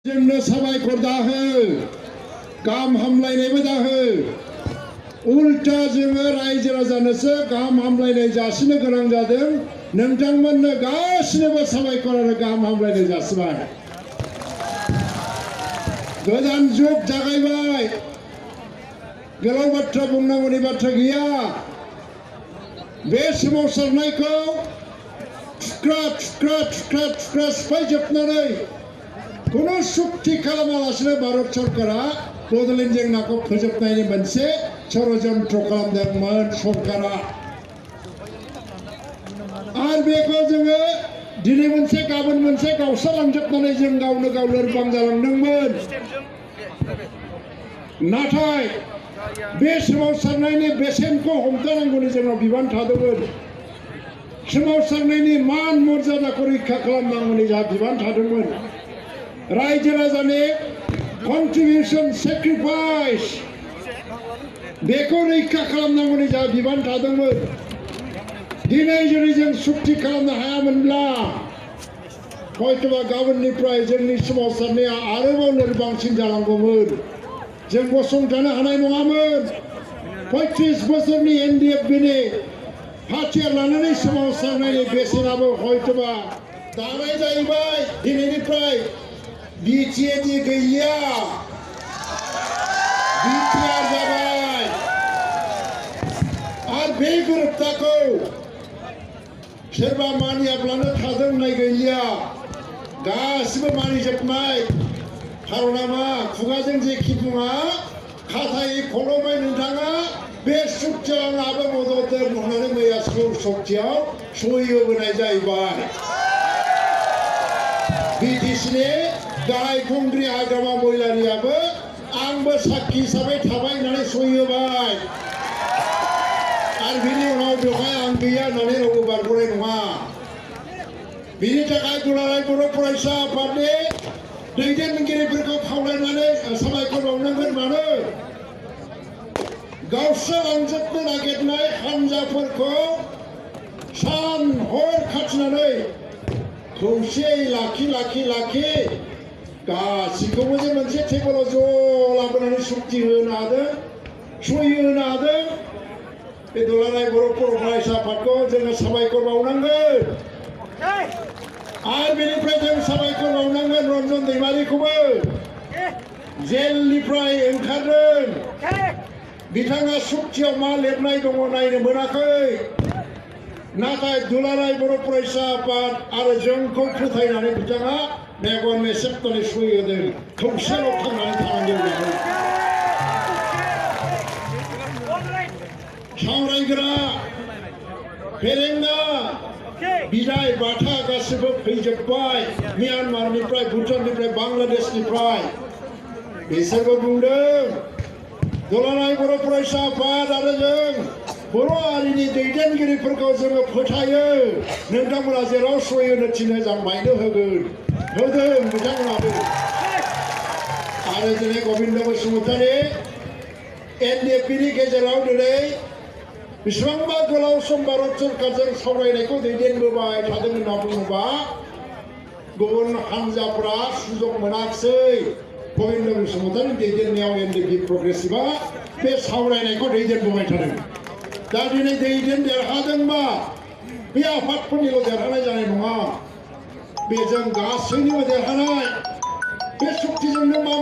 जोंनो साबायखर दाहो गाहाम हामलायनायबो दाहो उल्टा जोङो रायजो राजानोसो गाहाम हामलायनाय जासिनो गोनां जादों नोंथांमोननो गासिनोबो साबायखर आरो गाहाम हामलायनाय जासिबाय गोदान जुग जागायबाय गोलाव बाथ्रा बुंनांगौनि बाथ्रा गैया बे सोमावसारनायखौ थुख्रा थुख्रा थुख्रा थुख्रा सिफायजोबनानै कुनु सुक्ति खालामालासिनो भारत सरकारा बड'लेण्ड जेंनाखौ फोजोबनायनि मोनसे षड़यन्त्र खालामदोंमोन सरकारा आरो बेखौ जोङो दिनै मोनसे गाबोन मोनसे गावस्रालांजोबनानै जों गावनो गाव लोरबां जालांदोंमोन नाथाय बे सोमावसारनायनि बेसेनखौ हमथानांगौनि जोंनाव बिबान थादोंमोन सोमावसारनायनि मान मर्यादाखौ रैखा खालामनांगौनि जोंहा बिबान थादोंमोन रायजो राजानि कन्ट्रिबिउसन सेक्रिफाइस बेखौ रैखा खालामनांगौनि जोंहा बिबान थादोंमोन दिनै जुदि जों सुक्ति खालामनो हायामोनब्ला हयतोबा गाबोननिफ्राय जोंनि सोमावसारनाया आरोबाव लोरबांसिन जालांगौमोन जों गसंथानो हानाय नङामोन 35 बोसोरनि एनडिएफबिनि हाथियार लानानै सोमावसारनायनि बेसेनाबो हयतोबा दानाय जाहैबाय दिनैनिफ्राय बिटिएडि गैया बिटिआर जाबाय आरो बे गोरोबथाखौ सोरबा मानियाब्लानो थादों होननाय गैलिया गासिबो मानिजोबनाय खारना मा खुगाजों जेखि बुङा खाथायै खलमै नोंथाङा बे सुक्तियाव आंहाबो मदद होननानै मैया सुक्तियाव सहि होबोनाय जाहैबाय बिटिसिनि गाहाय खुंग्रि हाग्रामा महिलारियाबो आंबो साखि हिसाबै थाबाय होननानै सहि होबाय आरो बिनि उनाव बेवहाय आं गैया होननानै रावबो बारग'नाय नङा बिनि थाखाय दुलाराय बर' फरायसा आफादनि दैदेनगिरिफोरखौ खावलायनानै साबायखर बावनांगोन मानो गावस्रालांजोबनो नागिरनाय हान्जाफोरखौ सान हर खाथिनानै खौसेयै लाखि गासिखौबो जे मोनसे टेबोलाव ज' लाबोनानै सुक्ति होनो हादों सहि होनो हादों बे दुलाराय बर' फरायसा आफादखौ जोङो साबायखर बावनांगोन आरो बेनिफ्राय जों साबायखर बावनांगोन रन्जन दैमारिखौबो जेलनिफ्राय ओंखारदों बिथाङा सुक्तियाव मा लिरनाय दङ नायनो मोनाखै नाथाय दुलाराय बर' फरायसा आफाद आरो जोंखौ फोथायनानै बिथाङा मेगन मेसेबनानै सहि होदों खौसेल' थांनानै थानांगौ सावरायग्रा फेरेंगा बिदाय बाथा गासिबो फैजोब्बाय म्यानमारनिफ्राय भुटाननिफ्राय बांलादेशनिफ्राय बिसोरबो बुंदों दुलाराय बर' फरायसा आफाद आरो जों बर' हारिनि दैदेनगिरिफोरखौ जोङो फोथायो नोंथांमोना जेराव सहि होनो थिनो जों बायनो होगोन होदों बिथांमोनाबो आरो दिनै गबिन्द बसुमतारी एनडिएफबिनि गेजेराव दिनै बेसेबांबा गोलाव सम भारत सरकारजों सावरायनायखौ दैदेनबोबाय थादों होनना बुङोबा गुबुन हान्जाफोरा सुजुग मोनाखिसै गबिन्द बसुमतारी दैदेननायाव एनडिएफबि प्रग्रेसिभआ बे सावरायनायखौ दैदेनबोबाय थादों दा दिनै दैदेन देरहादोंबा बे आफादफोरनिल' देरहानाय जानाय नङा बेजों गासैनिबो देरहानाय बे सुक्तिजोंनो मा